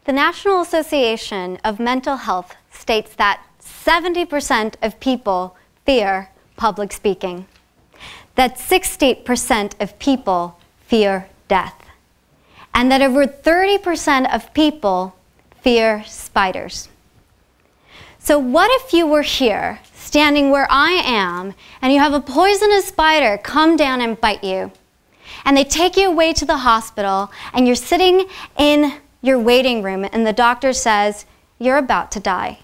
The National Association of Mental Health states that 70% of people fear public speaking, that 60% of people fear death, and that over 30% of people fear spiders. So what if you were here, standing where I am, and you have a poisonous spider come down and bite you, and they take you away to the hospital, and you're sitting in your waiting room, and the doctor says, you're about to die.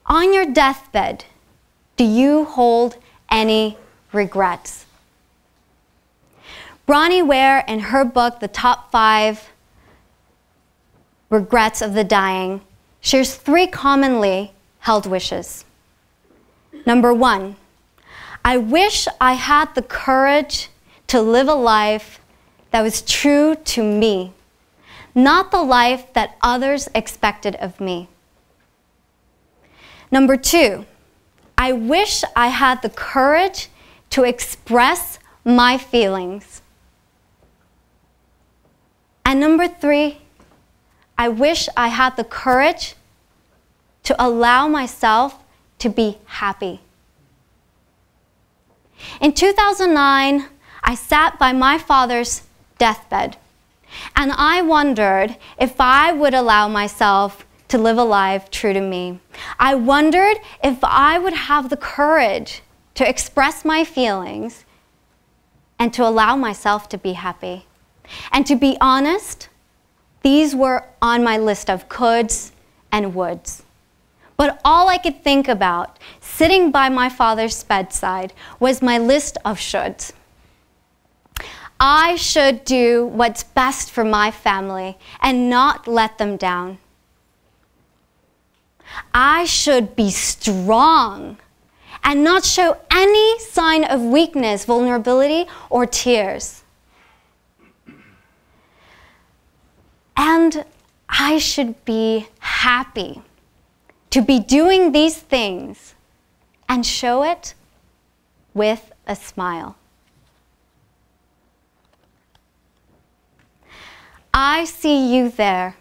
On your deathbed, do you hold any regrets? Bronnie Ware, in her book, The Top 5 Regrets of the Dying, shares 3 commonly held wishes. Number 1, I wish I had the courage to live a life that was true to me, not the life that others expected of me. Number 2, I wish I had the courage to express my feelings. And number 3, I wish I had the courage to allow myself to be happy. In 2009, I sat by my father's deathbed, and I wondered if I would allow myself to live a life true to me. I wondered if I would have the courage to express my feelings and to allow myself to be happy. And to be honest, these were on my list of coulds and woulds. But all I could think about, sitting by my father's bedside, was my list of shoulds. I should do what's best for my family and not let them down. I should be strong and not show any sign of weakness, vulnerability, or tears. And I should be happy to be doing these things and show it with a smile. I see you there.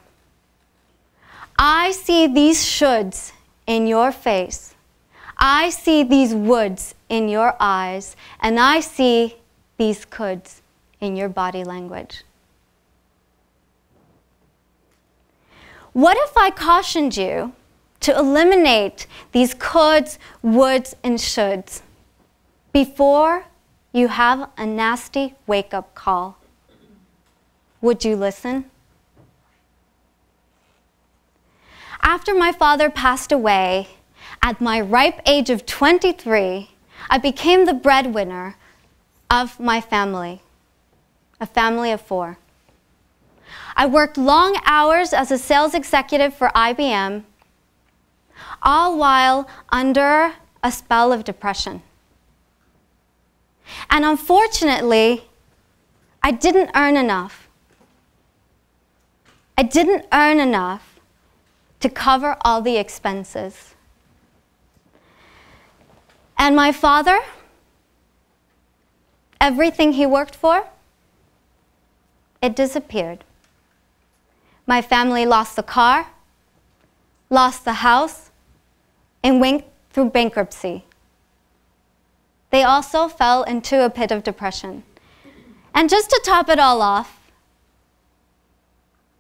I see these shoulds in your face. I see these woulds in your eyes, and I see these coulds in your body language. What if I cautioned you to eliminate these coulds, woulds, and shoulds before you have a nasty wake-up call? Would you listen? After my father passed away, at my ripe age of 23, I became the breadwinner of my family, a family of 4. I worked long hours as a sales executive for IBM, all while under a spell of depression. And unfortunately, I didn't earn enough. I didn't earn enough to cover all the expenses. And my father, everything he worked for, it disappeared. My family lost the car, lost the house, and went through bankruptcy. They also fell into a pit of depression. And just to top it all off,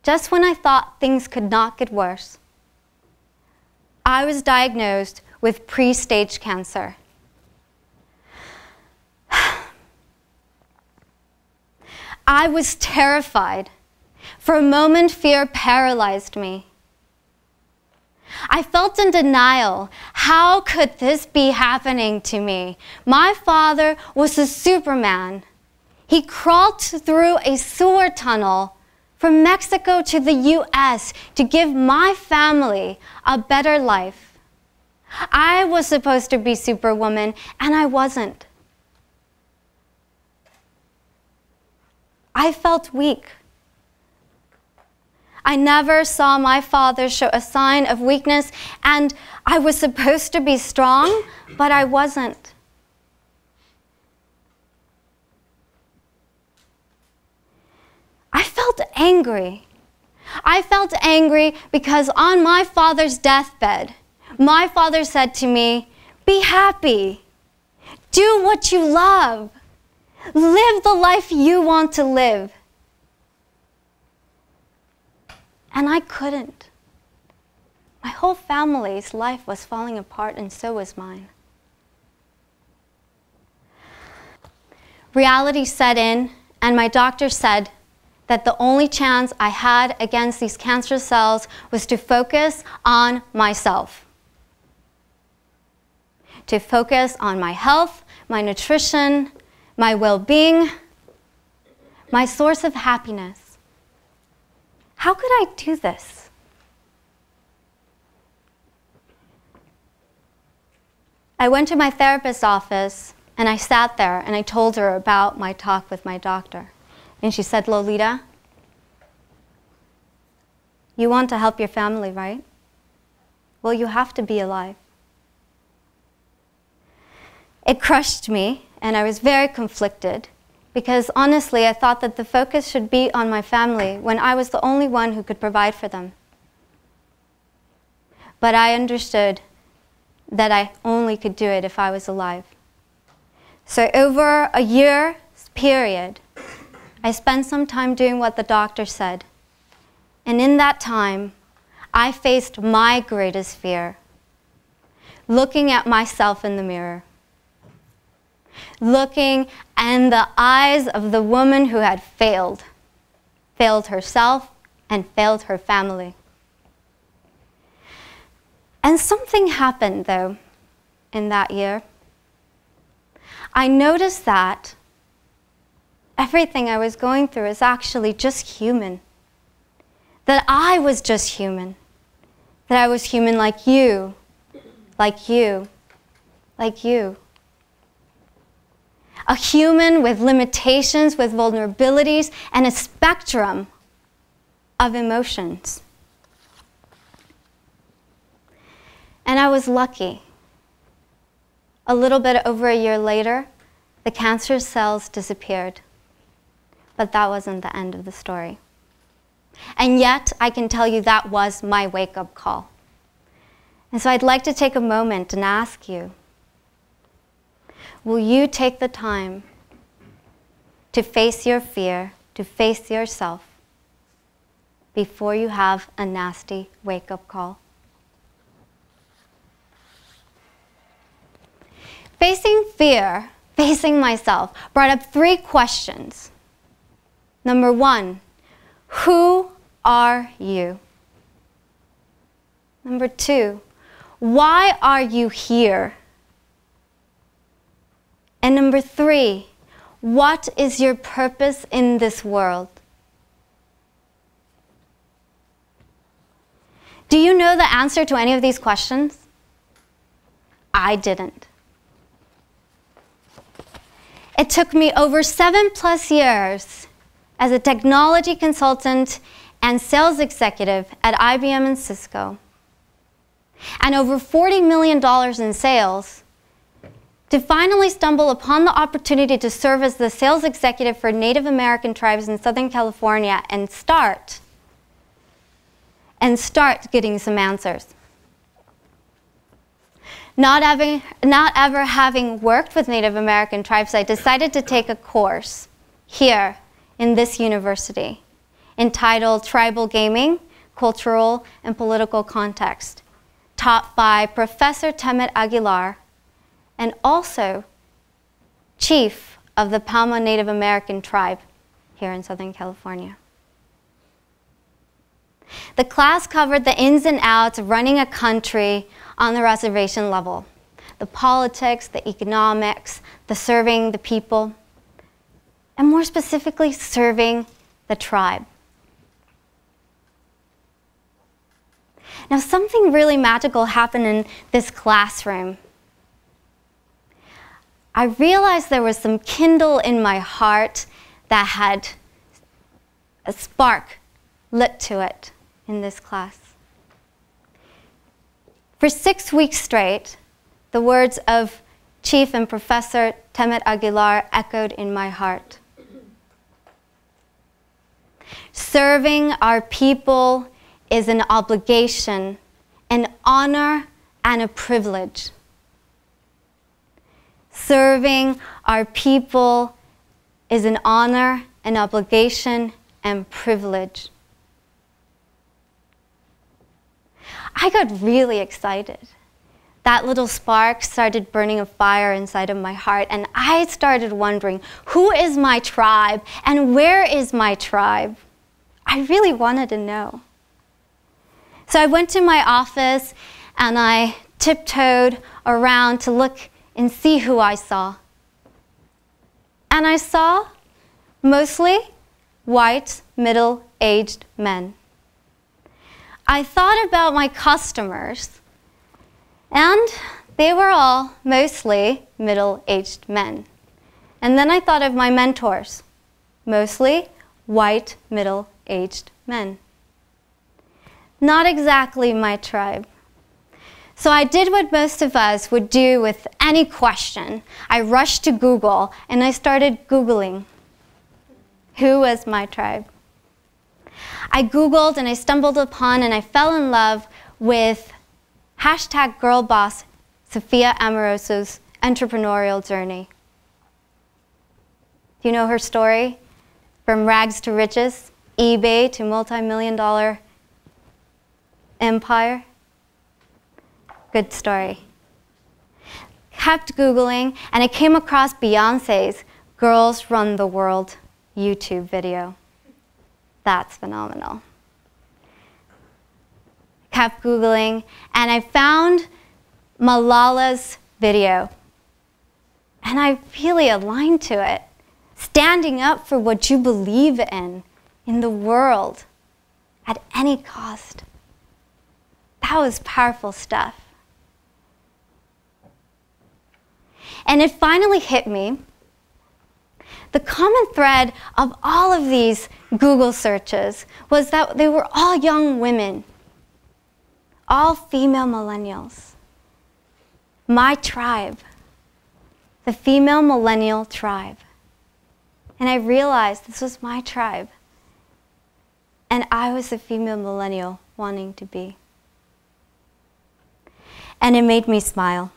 just when I thought things could not get worse, I was diagnosed with pre-stage cancer. I was terrified. For a moment, fear paralyzed me. I felt in denial. How could this be happening to me? My father was a Superman. He crawled through a sewer tunnel from Mexico to the US to give my family a better life. I was supposed to be Superwoman, and I wasn't. I felt weak. I never saw my father show a sign of weakness, and I was supposed to be strong, but I wasn't. I felt angry. I felt angry because on my father's deathbed, my father said to me, "Be happy. Do what you love. Live the life you want to live." And I couldn't. My whole family's life was falling apart, and so was mine. Reality set in, and my doctor said that the only chance I had against these cancer cells was to focus on myself. To focus on my health, my nutrition, my well-being, my source of happiness. How could I do this? I went to my therapist's office and I sat there and I told her about my talk with my doctor. And she said, "Lolita, you want to help your family, right? Well, you have to be alive." It crushed me, and I was very conflicted, because honestly, I thought that the focus should be on my family when I was the only one who could provide for them. But I understood that I only could do it if I was alive. So over a year's period, I spent some time doing what the doctor said. And in that time, I faced my greatest fear, looking at myself in the mirror, looking in the eyes of the woman who had failed herself and failed her family. And something happened, though, in that year. I noticed that everything I was going through is actually just human. That I was just human. That I was human like you, like you, like you. A human with limitations, with vulnerabilities, and a spectrum of emotions. And I was lucky. A little bit over a year later, the cancer cells disappeared. But that wasn't the end of the story. And yet, I can tell you that was my wake-up call. And so I'd like to take a moment and ask you, will you take the time to face your fear, to face yourself, before you have a nasty wake-up call? Facing fear, facing myself, brought up 3 questions. Number 1, who are you? Number 2, why are you here? And number 3, what is your purpose in this world? Do you know the answer to any of these questions? I didn't. It took me over 7+ years as a technology consultant and sales executive at IBM and Cisco, and over $40 million in sales, to finally stumble upon the opportunity to serve as the sales executive for Native American tribes in Southern California and start getting some answers. Not ever having worked with Native American tribes, I decided to take a course here in this university entitled Tribal Gaming, Cultural and Political Context, taught by Professor Temet Aguilar, and also chief of the Palma Native American tribe here in Southern California. The class covered the ins and outs of running a country on the reservation level, the politics, the economics, the serving the people, and more specifically, serving the tribe. Now, something really magical happened in this classroom. I realized there was some kindle in my heart that had a spark lit to it. in this class. For 6 weeks straight, the words of Chief and Professor Temet Aguilar echoed in my heart. Serving our people is an obligation, an honor, and a privilege. Serving our people is an honor, an obligation, and privilege. I got really excited. That little spark started burning a fire inside of my heart, and I started wondering, who is my tribe, and where is my tribe? I really wanted to know. So I went to my office, and I tiptoed around to look and see who I saw. And I saw mostly white, middle-aged men. I thought about my customers, and they were all mostly middle-aged men. And then I thought of my mentors, mostly white, middle-aged men. Not exactly my tribe. So I did what most of us would do with any question. I rushed to Google, and I started Googling who was my tribe. I Googled, and I stumbled upon, and I fell in love with #girlboss Sophia Amoroso's entrepreneurial journey. Do you know her story? From rags to riches, eBay to multi-million-dollar empire. Good story. Kept Googling, and I came across Beyonce's Girls Run the World YouTube video. That's phenomenal. Kept Googling, and I found Malala's video. And I really aligned to it. Standing up for what you believe in the world at any cost. That was powerful stuff. And it finally hit me. The common thread of all of these Google searches was that they were all young women, all female millennials. My tribe, the female millennial tribe. And I realized this was my tribe. And I was the female millennial wanting to be. And it made me smile.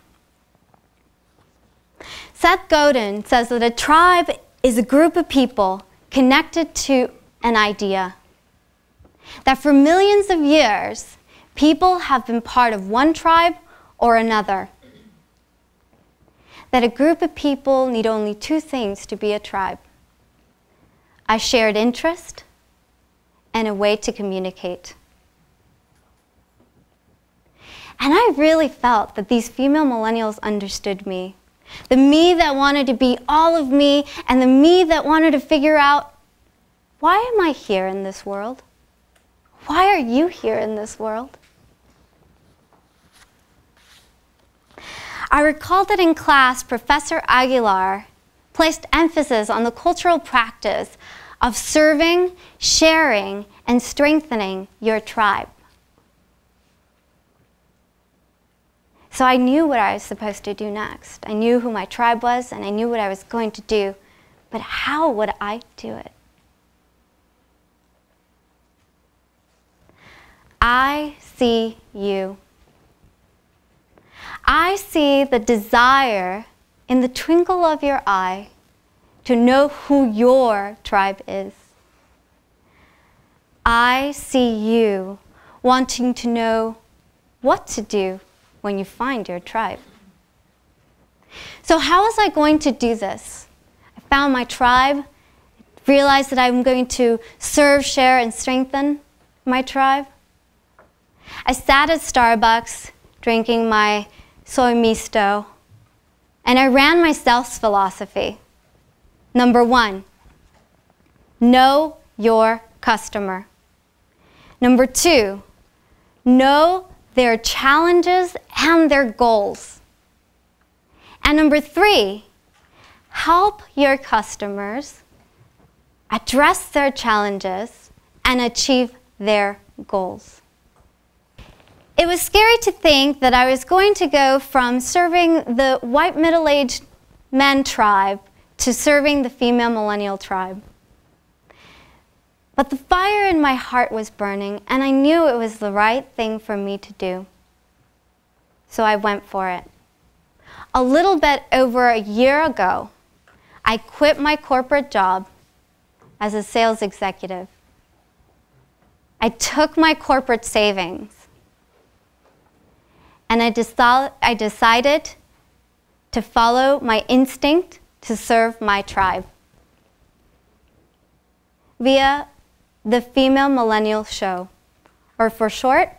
Seth Godin says that a tribe is a group of people connected to an idea. That for millions of years, people have been part of one tribe or another. That a group of people need only two things to be a tribe: a shared interest and a way to communicate. And I really felt that these female millennials understood me. The me that wanted to be all of me, and the me that wanted to figure out, why am I here in this world? Why are you here in this world? I recall that in class, Professor Aguilar placed emphasis on the cultural practice of serving, sharing, and strengthening your tribe. So I knew what I was supposed to do next. I knew who my tribe was, and I knew what I was going to do. But how would I do it? I see you. I see the desire in the twinkle of your eye to know who your tribe is. I see you wanting to know what to do when you find your tribe. So how was I going to do this? I found my tribe, realized that I'm going to serve, share, and strengthen my tribe. I sat at Starbucks drinking my soy misto, and I ran my sales philosophy. Number 1, know your customer. Number 2, know their challenges and their goals. And number 3, help your customers address their challenges and achieve their goals. It was scary to think that I was going to go from serving the white middle-aged men tribe to serving the female millennial tribe. But the fire in my heart was burning, and I knew it was the right thing for me to do. So I went for it. A little bit over a year ago, I quit my corporate job as a sales executive. I took my corporate savings and I decided to follow my instinct to serve my tribe via the Female Millennial Show, or for short,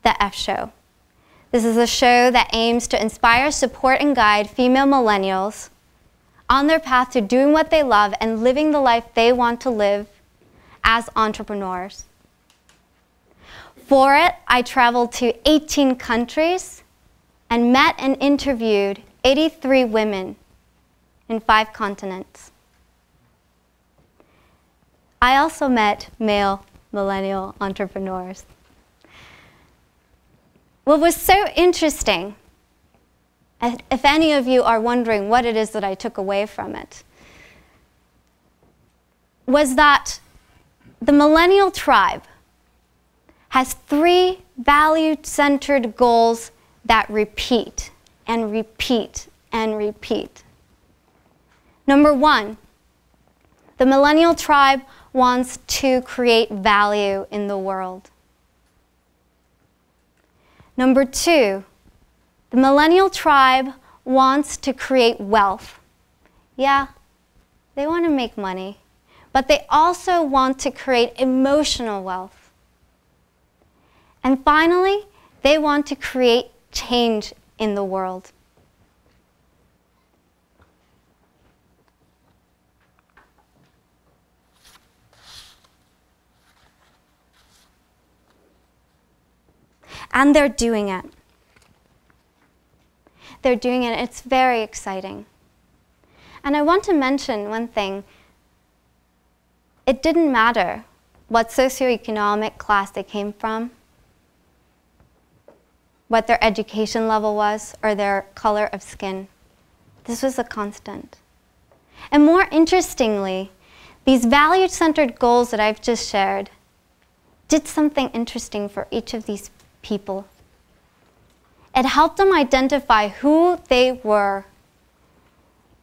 the F Show. This is a show that aims to inspire, support, and guide female millennials on their path to doing what they love and living the life they want to live as entrepreneurs. For it, I traveled to 18 countries and met and interviewed 83 women in 5 continents. I also met male millennial entrepreneurs. What was so interesting, if any of you are wondering what it is that I took away from it, was that the millennial tribe has 3 value-centered goals that repeat and repeat and repeat. Number 1, the millennial tribe wants to create value in the world. Number 2, the millennial tribe wants to create wealth. Yeah, they want to make money, but they also want to create emotional wealth. And finally, they want to create change in the world. And they're doing it. They're doing it. It's very exciting. And I want to mention one thing. It didn't matter what socioeconomic class they came from, what their education level was, or their color of skin. This was a constant. And more interestingly, these value-centered goals that I've just shared did something interesting for each of these people. It helped them identify who they were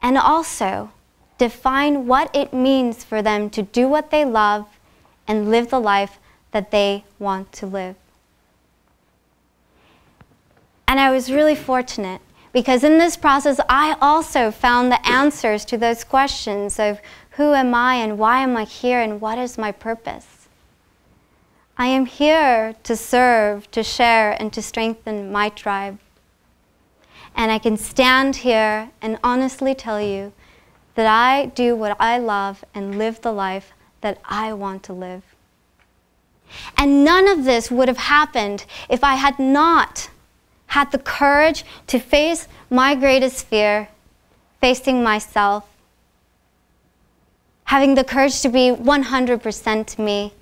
and also define what it means for them to do what they love and live the life that they want to live. And I was really fortunate because in this process I also found the answers to those questions of who am I and why am I here and what is my purpose. I am here to serve, to share, and to strengthen my tribe. And I can stand here and honestly tell you that I do what I love and live the life that I want to live. And none of this would have happened if I had not had the courage to face my greatest fear, facing myself, having the courage to be 100% me,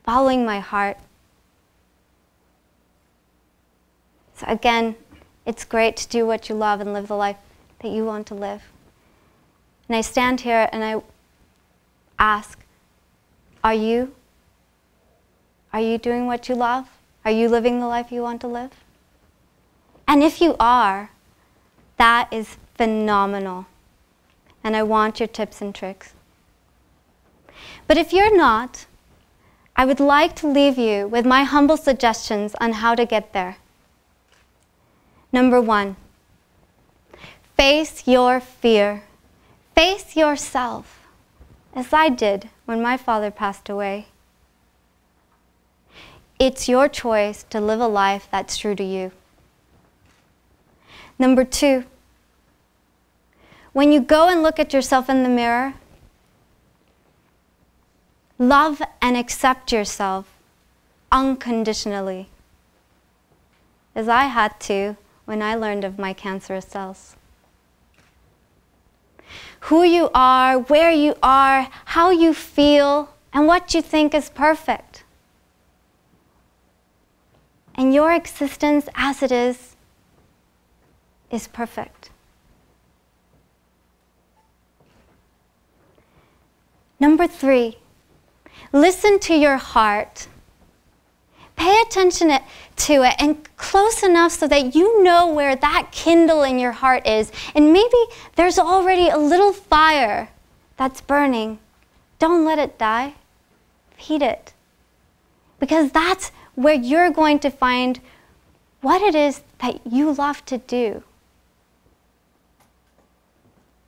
following my heart. So again, it's great to do what you love and live the life that you want to live. And I stand here and I ask, are you? Are you doing what you love? Are you living the life you want to live? And if you are, that is phenomenal. And I want your tips and tricks. But if you're not, I would like to leave you with my humble suggestions on how to get there. Number 1, face your fear. Face yourself, as I did when my father passed away. It's your choice to live a life that's true to you. Number 2, when you go and look at yourself in the mirror, love and accept yourself unconditionally, as I had to when I learned of my cancerous cells. Who you are, where you are, how you feel and what you think is perfect. And your existence as it is perfect. Number 3, listen to your heart. Pay attention to it and close enough so that you know where that kindle in your heart is. And maybe there's already a little fire that's burning. Don't let it die. Feed it. Because that's where you're going to find what it is that you love to do.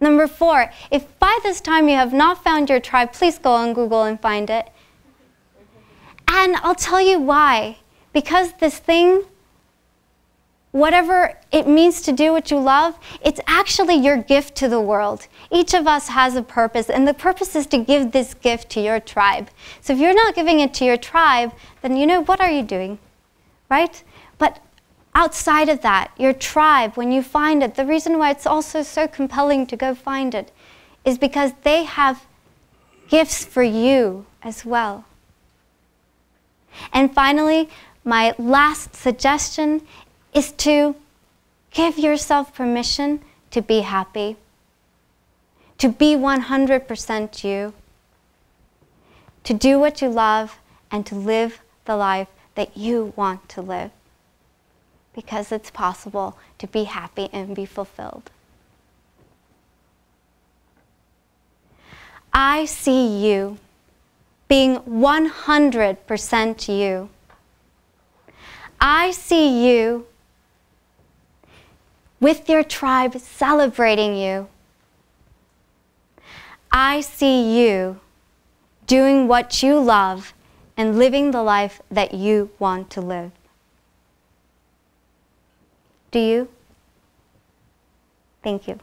Number 4, if by this time you have not found your tribe, please go on Google and find it. And I'll tell you why. Because this thing, whatever it means to do what you love, it's actually your gift to the world. Each of us has a purpose, and the purpose is to give this gift to your tribe. So if you're not giving it to your tribe, then what are you doing, right? But outside of that, your tribe, when you find it, the reason why it's also so compelling to go find it is because they have gifts for you as well. And finally, my last suggestion is to give yourself permission to be happy, to be 100% you, to do what you love, and to live the life that you want to live. Because it's possible to be happy and be fulfilled. I see you being 100% you. I see you with your tribe celebrating you. I see you doing what you love and living the life that you want to live. Do you? Thank you.